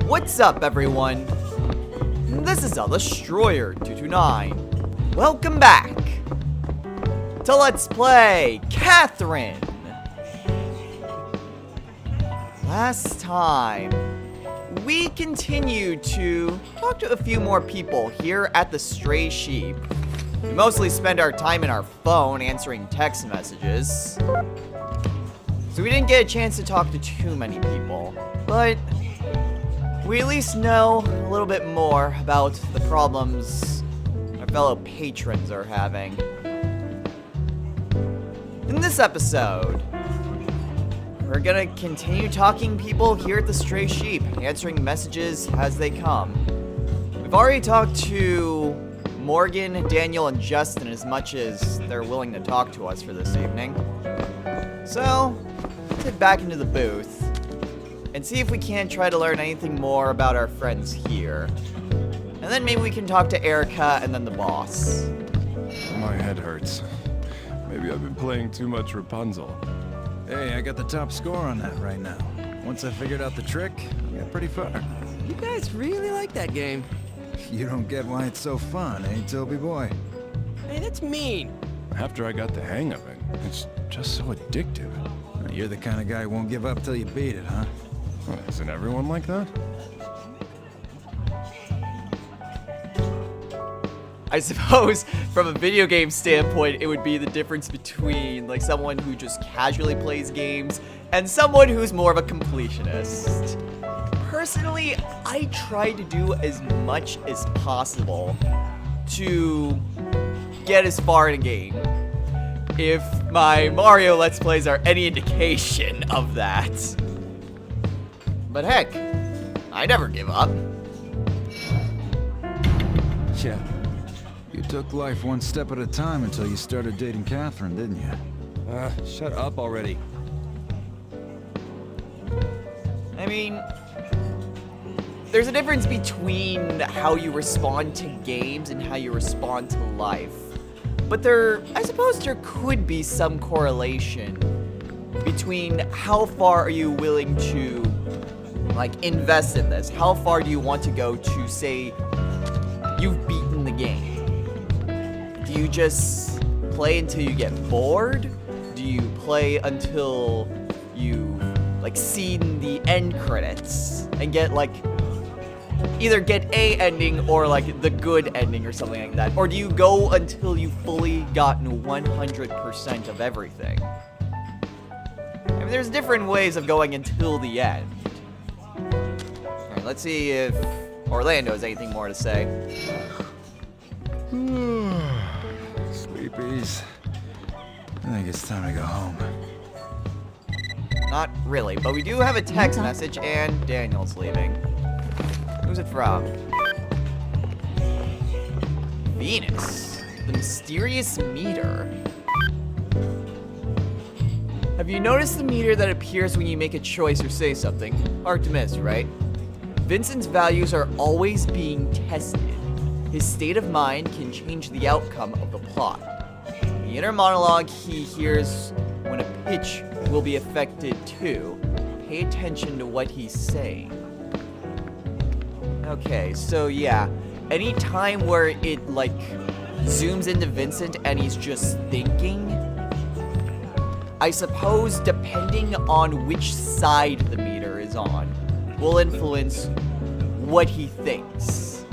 What's up, everyone? This is Destroyer229. Welcome back to Let's Play Catherine. Last time, we continued to talk to a few more people here at the Stray Sheep. We mostly spend our time in our phone answering text messages, so we didn't get a chance to talk to too many people, but we at least know a little bit more about the problems our fellow patrons are having. In this episode, we're gonna continue talking to people here at the Stray Sheep, answering messages as they come. We've already talked to Morgan, Daniel, and Justin as much as they're willing to talk to us for this evening. So, let's head back into the booth and see if we can't try to learn anything more about our friends here. And then maybe we can talk to Erica and then the boss. My head hurts. Maybe I've been playing too much Rapunzel. Hey, I got the top score on that right now. Once I figured out the trick, I got pretty far. You guys really like that game. You don't get why it's so fun, eh, Toby boy? Hey, that's mean. After I got the hang of it, it's just so addictive. You're the kind of guy who won't give up till you beat it, huh? Well, isn't everyone like that? I suppose from a video game standpoint, it would be the difference between like someone who just casually plays games and someone who's more of a completionist. Personally, I try to do as much as possible to get as far in a game. If my Mario Let's Plays are any indication of that. But heck, I never give up. Yeah. You took life one step at a time until you started dating Catherine, didn't you? Shut up already. I mean, there's a difference between how you respond to games and how you respond to life. But I suppose there could be some correlation between how far are you willing to, like, invest in this? How far do you want to go to say you've beaten the game? Do you just play until you get bored? Do you play until you, like, see the end credits and get, like, either get a ending or, like, the good ending or something like that? Or do you go until you've fully gotten 100% of everything? I mean, there's different ways of going until the end. Alright, let's see if Orlando has anything more to say. Sleepies. I think it's time to go home. Not really, but we do have a text message, and Daniel's leaving. Who's it from? Venus, the mysterious meter. Have you noticed the meter that appears when you make a choice or say something? Hard to miss, right? Vincent's values are always being tested. His state of mind can change the outcome of the plot. The inner monologue he hears when a pitch will be affected too. Pay attention to what he's saying. Okay, so yeah, any time where it, like, zooms into Vincent and he's just thinking, I suppose depending on which side the meter is on, will influence what he thinks.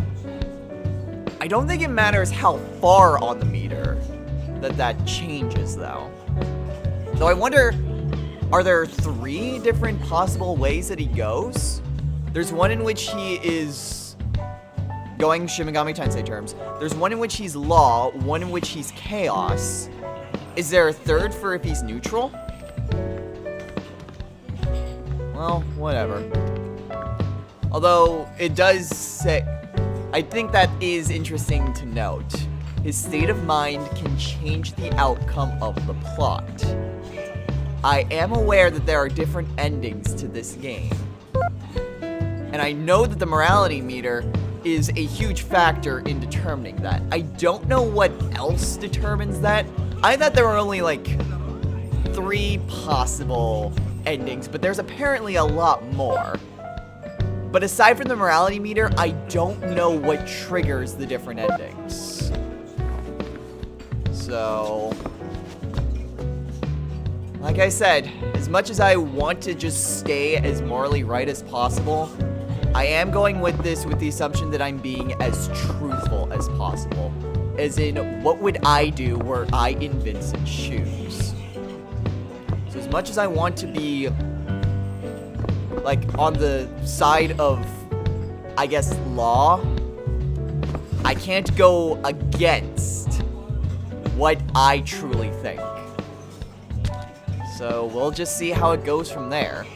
I don't think it matters how far on the meter that changes, though. Though I wonder, are there 3 different possible ways that he goes? There's one in which he is going Shin Megami Tensei terms. There's one in which he's law, one in which he's chaos. Is there a third for if he's neutral? Well, whatever. Although, it does say, I think that is interesting to note. His state of mind can change the outcome of the plot. I am aware that there are different endings to this game. And I know that the morality meter is a huge factor in determining that. I don't know what else determines that. I thought there were only, like, 3 possible endings, but there's apparently a lot more. But aside from the morality meter, I don't know what triggers the different endings. So, like I said, as much as I want to just stay as morally right as possible, I am going with this with the assumption that I'm being as truthful as possible. As in, what would I do were I in Vincent's shoes? So as much as I want to be, like, on the side of, I guess, law, I can't go against what I truly think. So we'll just see how it goes from there.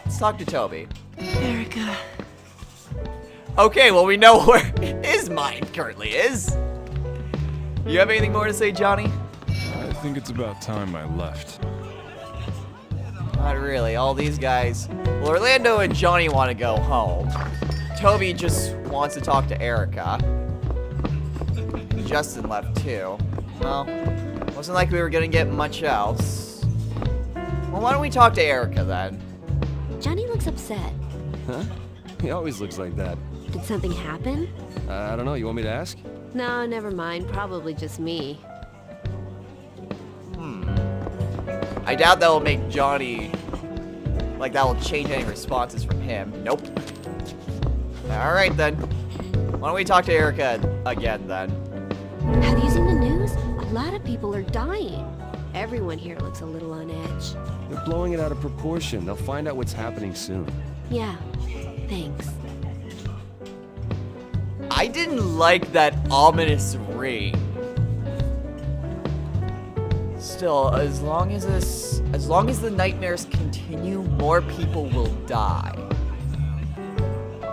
Let's talk to Toby. Erica. Okay, well, we know where his mind currently is. You have anything more to say, Johnny? I think it's about time I left. Not really. All these guys... Well, Orlando and Johnny want to go home. Toby just wants to talk to Erica. Justin left too. Well, wasn't like we were gonna get much else. Well, why don't we talk to Erica then? Johnny looks upset. Huh? He always looks like that. Did something happen? I don't know. You want me to ask? No, never mind. Probably just me. I doubt that will make Johnny... Like, that will change any responses from him. Nope. Alright then. Why don't we talk to Erica again then? Have you seen the news? A lot of people are dying. Everyone here looks a little on edge. They're blowing it out of proportion. They'll find out what's happening soon. Yeah, thanks. I didn't like that ominous ring. Still, as long as the nightmares continue, more people will die.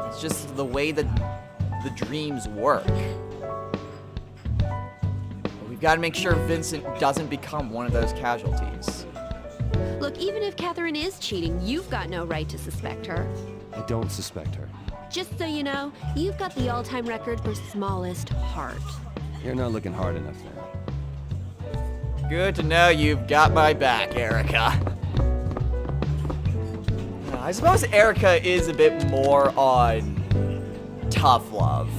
It's just the way that the dreams work. But we've got to make sure Vincent doesn't become one of those casualties. Look, even if Catherine is cheating, you've got no right to suspect her. I don't suspect her. Just so you know, you've got the all-time record for smallest heart. You're not looking hard enough now. Good to know you've got my back, Erica. I suppose Erica is a bit more on tough love.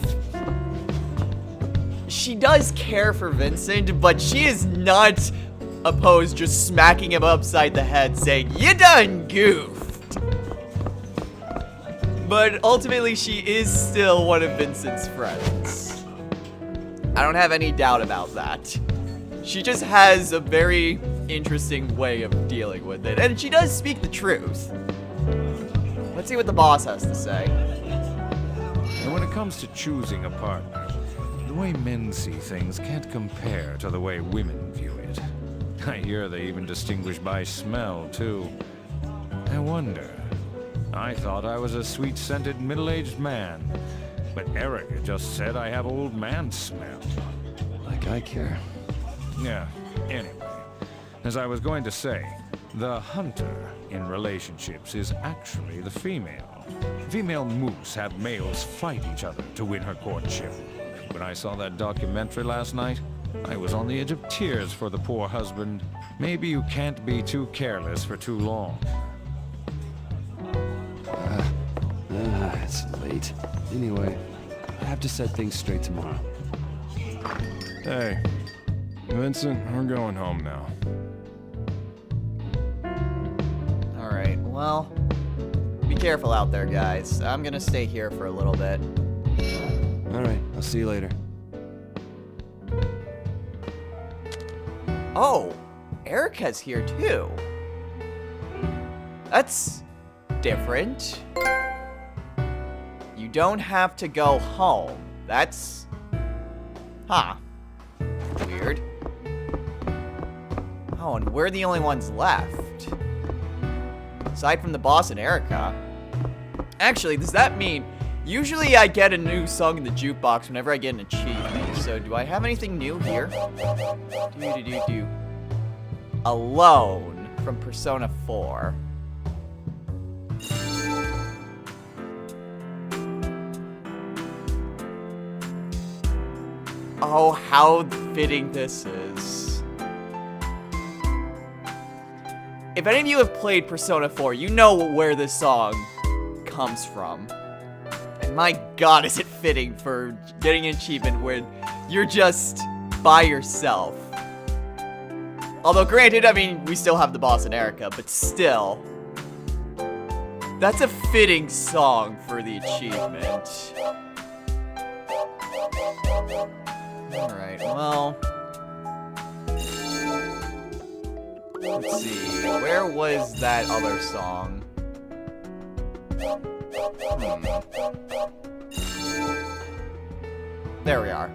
She does care for Vincent, but she is not opposed just smacking him upside the head saying, "You done goofed." But ultimately, she is still one of Vincent's friends. I don't have any doubt about that. She just has a very interesting way of dealing with it, and she does speak the truth. Let's see what the boss has to say. And when it comes to choosing a partner, the way men see things can't compare to the way women view it. I hear they even distinguish by smell, too. I wonder. I thought I was a sweet-scented middle-aged man, but Erica just said I have old man smell. Like I care. Yeah, anyway, as I was going to say, the hunter in relationships is actually the female. Female moose have males fight each other to win her courtship. When I saw that documentary last night, I was on the edge of tears for the poor husband. Maybe you can't be too careless for too long. It's late. Anyway, I have to set things straight tomorrow. Hey, Vincent, we're going home now. Alright, well, be careful out there, guys. I'm gonna stay here for a little bit. Alright, I'll see you later. Oh, Erica's here too. That's different. You don't have to go home. That's... Huh. Weird. Oh, and we're the only ones left. Aside from the boss and Erica. Actually, does that mean... Usually I get a new song in the jukebox whenever I get an achievement. So do I have anything new here? Alone from Persona 4. Oh, how fitting this is. If any of you have played Persona 4, you know where this song comes from. And my god, is it fitting for getting an achievement when you're just by yourself. Although granted, I mean, we still have the boss and Erica, but still. That's a fitting song for the achievement. Alright, well... Let's see, where was that other song? There we are.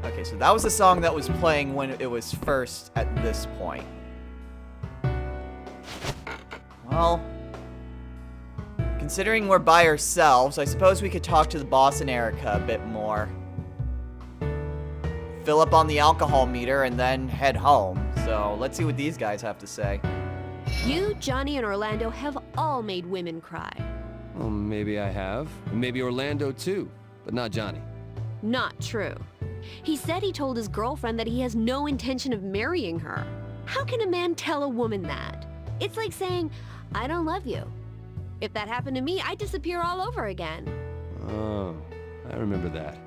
Okay, so that was the song that was playing when it was first at this point. Well, considering we're by ourselves, I suppose we could talk to the boss and Erica a bit more. Fill up on the alcohol meter and then head home. So let's see what these guys have to say. You, Johnny, and Orlando have all made women cry. Well, maybe I have. Maybe Orlando too, but not Johnny. Not true. He said he told his girlfriend that he has no intention of marrying her. How can a man tell a woman that? It's like saying, I don't love you. If that happened to me, I'd disappear all over again. Oh, I remember that.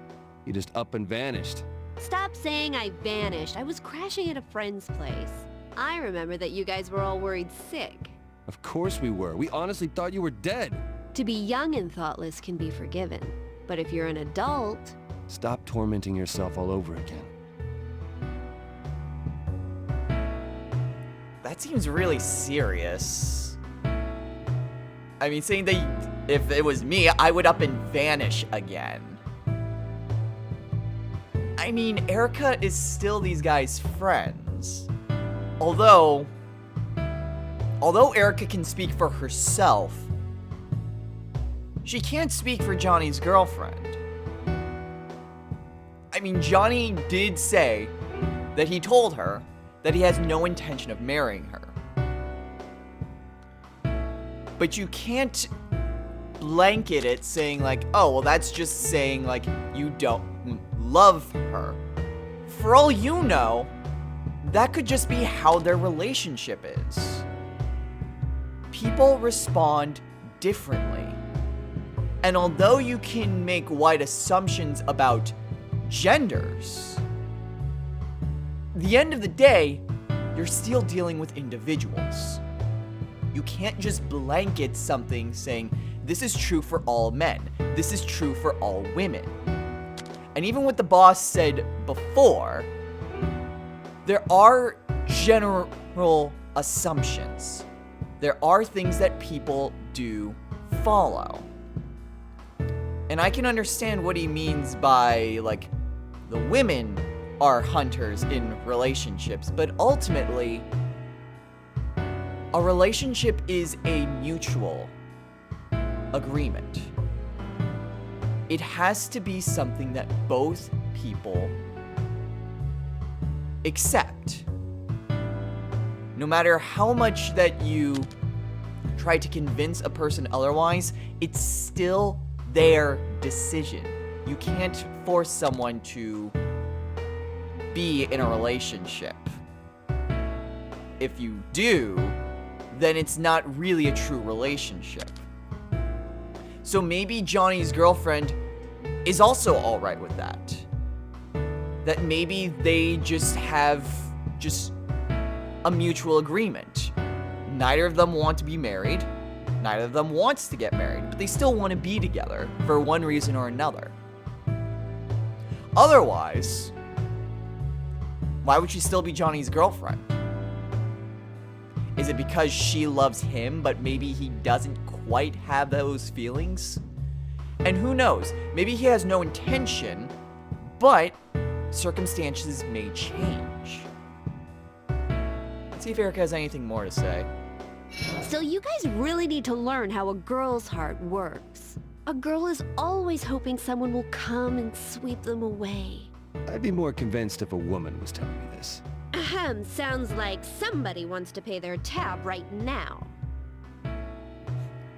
You just up and vanished. Stop saying I vanished. I was crashing at a friend's place. I remember that you guys were all worried sick. Of course we were. We honestly thought you were dead. To be young and thoughtless can be forgiven. But if you're an adult... Stop tormenting yourself all over again. That seems really serious. I mean, saying that if it was me, I would up and vanish again. I mean, Erica is still these guys' friends. Although Erica can speak for herself, she can't speak for Johnny's girlfriend. I mean, Johnny did say that he told her that he has no intention of marrying her. But you can't blanket it saying like, oh, well, that's just saying like you don't love her. For all you know, that could just be how their relationship is. People respond differently. And although you can make wide assumptions about genders, at the end of the day, you're still dealing with individuals. You can't just blanket something saying, this is true for all men, this is true for all women. And even what the boss said before, there are general assumptions. There are things that people do follow. And I can understand what he means by, like, the women are hunters in relationships, but ultimately, a relationship is a mutual agreement. It has to be something that both people accept. No matter how much that you try to convince a person otherwise, it's still their decision. You can't force someone to be in a relationship. If you do, then it's not really a true relationship. So maybe Johnny's girlfriend is also alright with that. That maybe they just have a mutual agreement. Neither of them want to be married. Neither of them wants to get married, but they still want to be together for one reason or another. Otherwise, why would she still be Johnny's girlfriend? Is it because she loves him, but maybe he doesn't quite have those feelings? And who knows, maybe he has no intention, but circumstances may change. Let's see if Erica has anything more to say. So you guys really need to learn how a girl's heart works. A girl is always hoping someone will come and sweep them away. I'd be more convinced if a woman was telling me this. Ahem, sounds like somebody wants to pay their tab right now.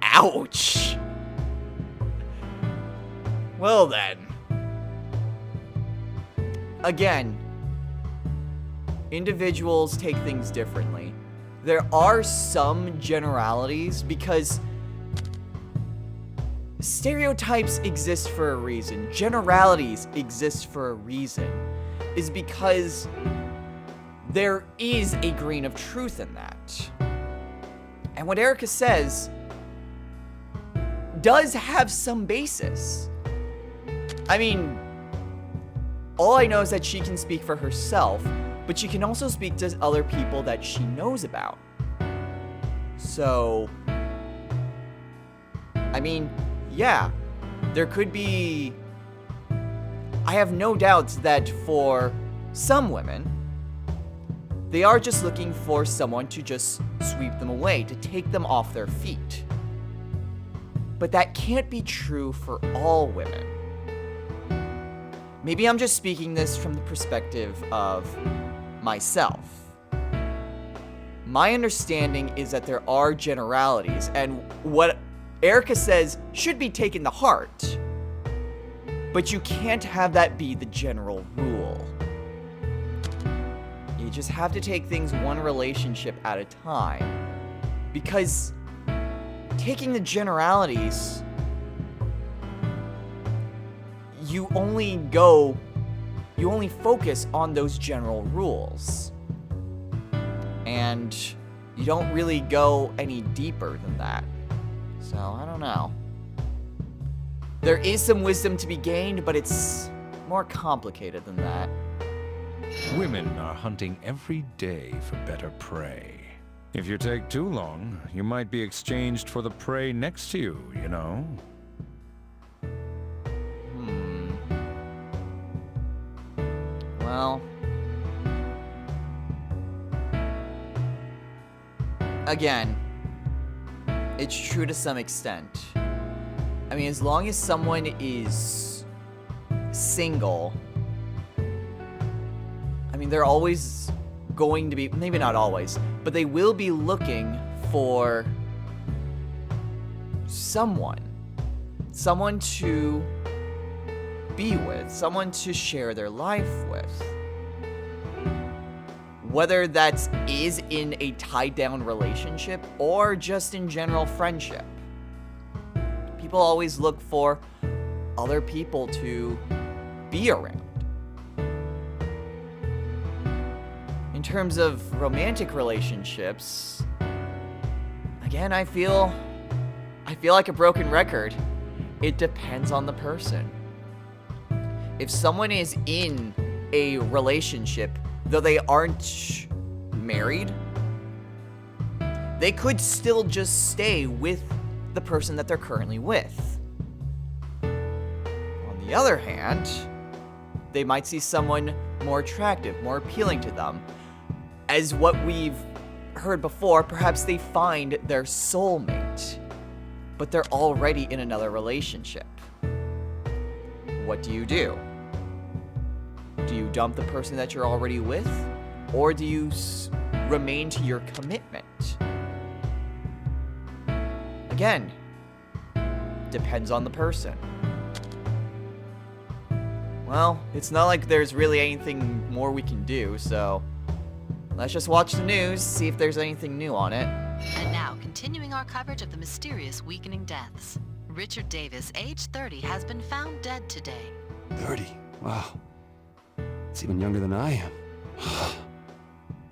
Ouch! Well then. Again, individuals take things differently. There are some generalities because stereotypes exist for a reason, generalities exist for a reason, is because there is a grain of truth in that. And what Erica says does have some basis. I mean, all I know is that she can speak for herself, but she can also speak to other people that she knows about. So, I mean, yeah, there could be... I have no doubts that for some women, they are just looking for someone to just sweep them away, to take them off their feet. But that can't be true for all women. Maybe I'm just speaking this from the perspective of myself. My understanding is that there are generalities, and what Erica says should be taken to heart. But you can't have that be the general rule. You just have to take things one relationship at a time. Because taking the generalities, you only focus on those general rules. And you don't really go any deeper than that. So, I don't know. There is some wisdom to be gained, but it's more complicated than that. Women are hunting every day for better prey. If you take too long, you might be exchanged for the prey next to you, you know? Well... Again, it's true to some extent. I mean, as long as someone is single, I mean, they're always going to be, maybe not always, but they will be looking for someone to be with, someone to share their life with. Whether that is in a tied-down relationship or just in general friendship. People always look for other people to be around. In terms of romantic relationships, again, I feel like a broken record. It depends on the person. If someone is in a relationship, though they aren't married, they could still just stay with the person that they're currently with. On the other hand, they might see someone more attractive, more appealing to them. As what we've heard before, perhaps they find their soulmate, but they're already in another relationship. What do? Do you dump the person that you're already with? Or do you remain to your commitment? Again, depends on the person. Well, it's not like there's really anything more we can do, so let's just watch the news, see if there's anything new on it. And now, continuing our coverage of the mysterious weakening deaths. Richard Davis, age 30, has been found dead today. 30? Wow. It's even younger than I am.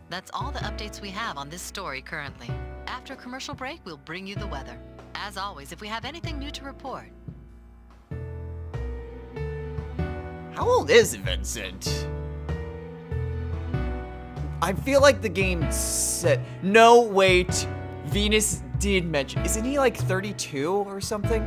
That's all the updates we have on this story currently. After a commercial break, we'll bring you the weather. As always, if we have anything new to report. How old is Vincent? I feel like the game said... No, wait. Venus did mention... Isn't he like 32 or something?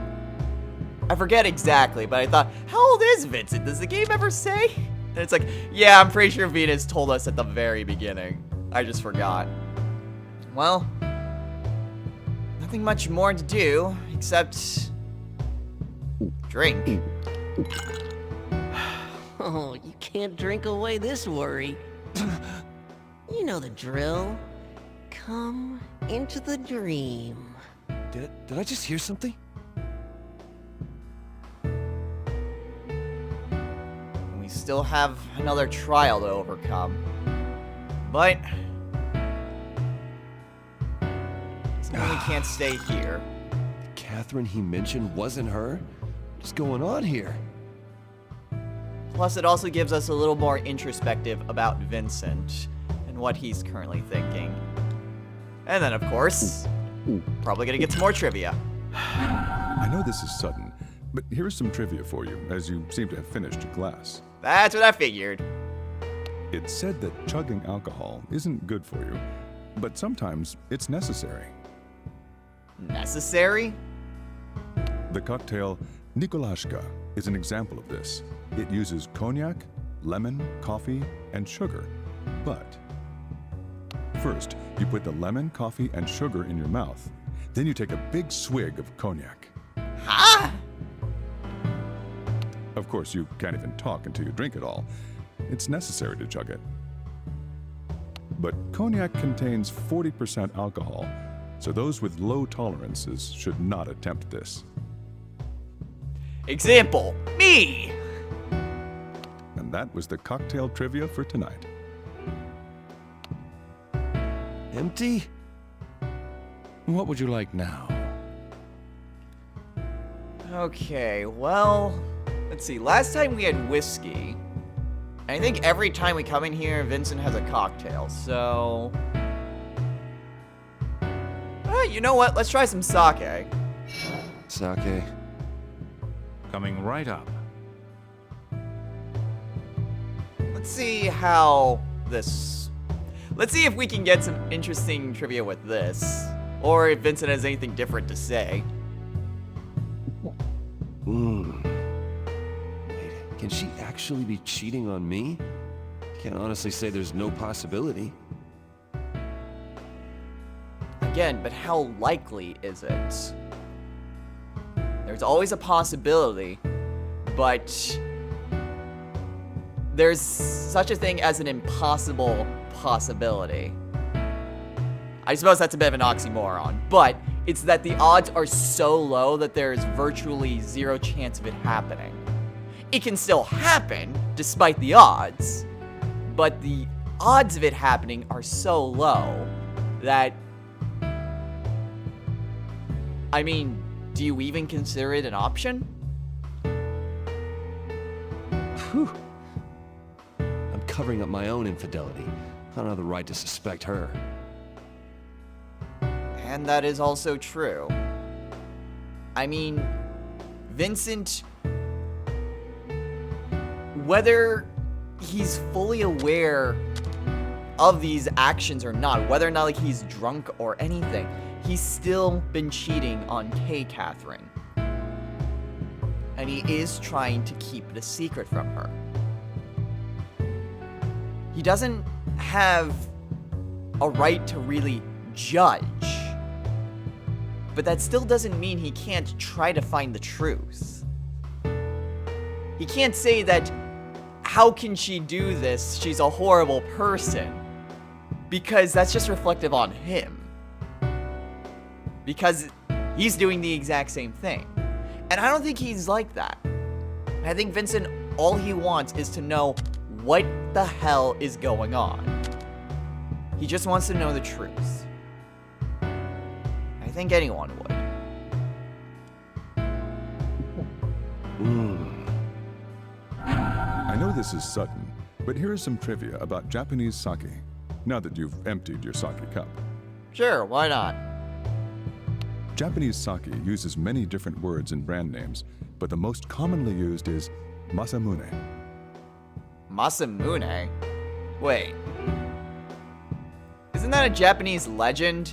I forget exactly, but I thought, how old is Vincent? Does the game ever say? And it's like, yeah, I'm pretty sure Venus told us at the very beginning. I just forgot. Well, nothing much more to do except drink. Oh, you can't drink away this worry. You know the drill. Come into the dream. Did I just hear something? We still have another trial to overcome. But we can't stay here. Catherine he mentioned wasn't her? What's going on here? Plus, it also gives us a little more introspective about Vincent and what he's currently thinking. And then, of course, probably gonna get some more trivia. I know this is sudden, but here's some trivia for you, as you seem to have finished your glass. That's what I figured. It's said that chugging alcohol isn't good for you, but sometimes it's necessary. Necessary? The cocktail Nikolashka is an example of this. It uses cognac, lemon, coffee, and sugar. But first, you put the lemon, coffee, and sugar in your mouth. Then you take a big swig of cognac. Huh? Of course, you can't even talk until you drink it all. It's necessary to chug it. But cognac contains 40% alcohol, so those with low tolerances should not attempt this. Example, me! And that was the cocktail trivia for tonight. Empty? What would you like now? Okay, well, let's see. Last time we had whiskey. And I think every time we come in here, Vincent has a cocktail, so... you know what? Let's try some sake. Sake. Coming right up. Let's see how this... Let's see if we can get some interesting trivia with this. Or if Vincent has anything different to say. Wait, can she actually be cheating on me? Can't honestly say there's no possibility. Again, but how likely is it? There's always a possibility, but there's such a thing as an impossible possibility. I suppose that's a bit of an oxymoron, but it's that the odds are so low that there's virtually zero chance of it happening. It can still happen, despite the odds, but the odds of it happening are so low that... I mean, do you even consider it an option? Whew. I'm covering up my own infidelity. I don't have the right to suspect her. And that is also true. I mean, Vincent, whether he's fully aware of these actions or not, whether or not like he's drunk or anything, he's still been cheating on Kay Catherine. And he is trying to keep it a secret from her. He doesn't have a right to really judge. But that still doesn't mean he can't try to find the truth. He can't say that, how can she do this? She's a horrible person. Because that's just reflective on him. Because he's doing the exact same thing. And I don't think he's like that. I think Vincent, all he wants is to know what the hell is going on. He just wants to know the truth. I think anyone would. I know this is sudden, but here is some trivia about Japanese sake, now that you've emptied your sake cup. Sure, why not? Japanese sake uses many different words and brand names, but the most commonly used is Masamune. Masamune? Wait. Isn't that a Japanese legend?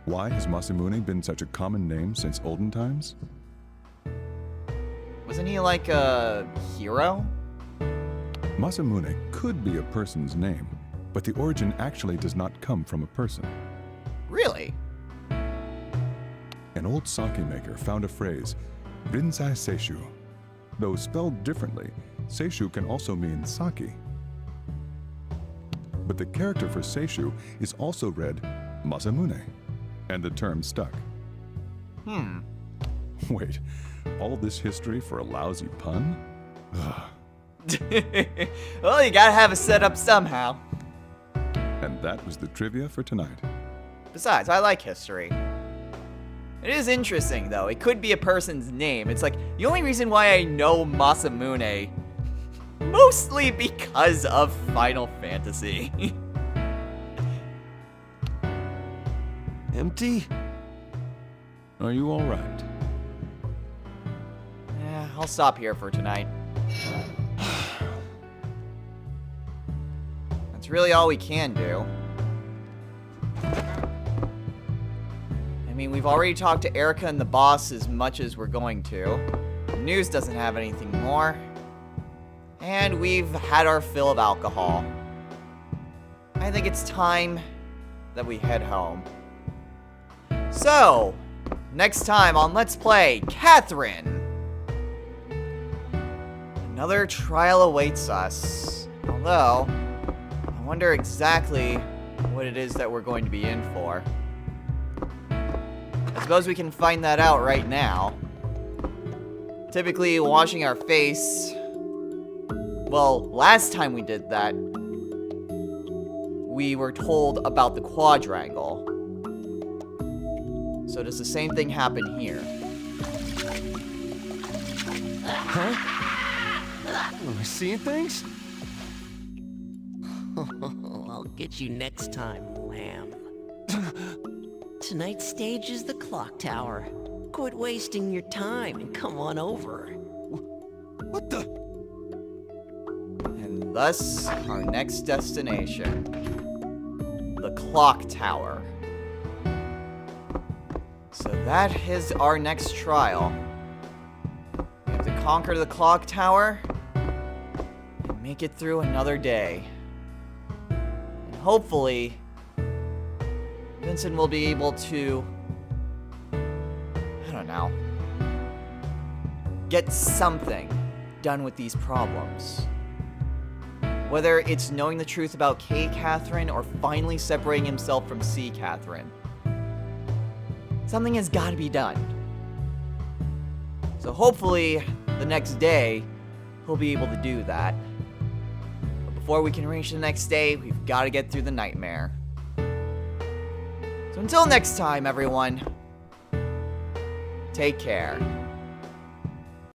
Why has Masamune been such a common name since olden times? Wasn't he like a hero? Masamune could be a person's name, but the origin actually does not come from a person. Really? An old sake maker found a phrase, Rinzai Seishu. Though spelled differently, Seishu can also mean sake. But the character for Seishu is also read Masamune, and the term stuck. Wait, all this history for a lousy pun? Ugh. Well, you gotta have a setup somehow. And that was the trivia for tonight. Besides, I like history. It is interesting, though. It could be a person's name. It's like, the only reason why I know Masamune, mostly because of Final Fantasy. Empty? Are you all right? Yeah, I'll stop here for tonight. That's really all we can do. I mean, we've already talked to Erica and the boss as much as we're going to. The news doesn't have anything more. And we've had our fill of alcohol. I think it's time that we head home. So, next time on Let's Play Catherine, another trial awaits us. Although, I wonder exactly what it is that we're going to be in for. I suppose we can find that out right now. Typically, washing our face... Well, last time we did that, we were told about the quadrangle. So does the same thing happen here? Huh? Am I seeing things? I'll get you next time, lamb. Tonight's stage is the clock tower. Quit wasting your time and come on over. What the? And thus, our next destination. The clock tower. So that is our next trial. We have to conquer the clock tower and make it through another day. And hopefully, Vincent will be able to, I don't know, get something done with these problems. Whether it's knowing the truth about K. Catherine or finally separating himself from C. Catherine. Something has got to be done. So hopefully, the next day, he'll be able to do that. But before we can reach the next day, we've got to get through the nightmare. So until next time, everyone, take care.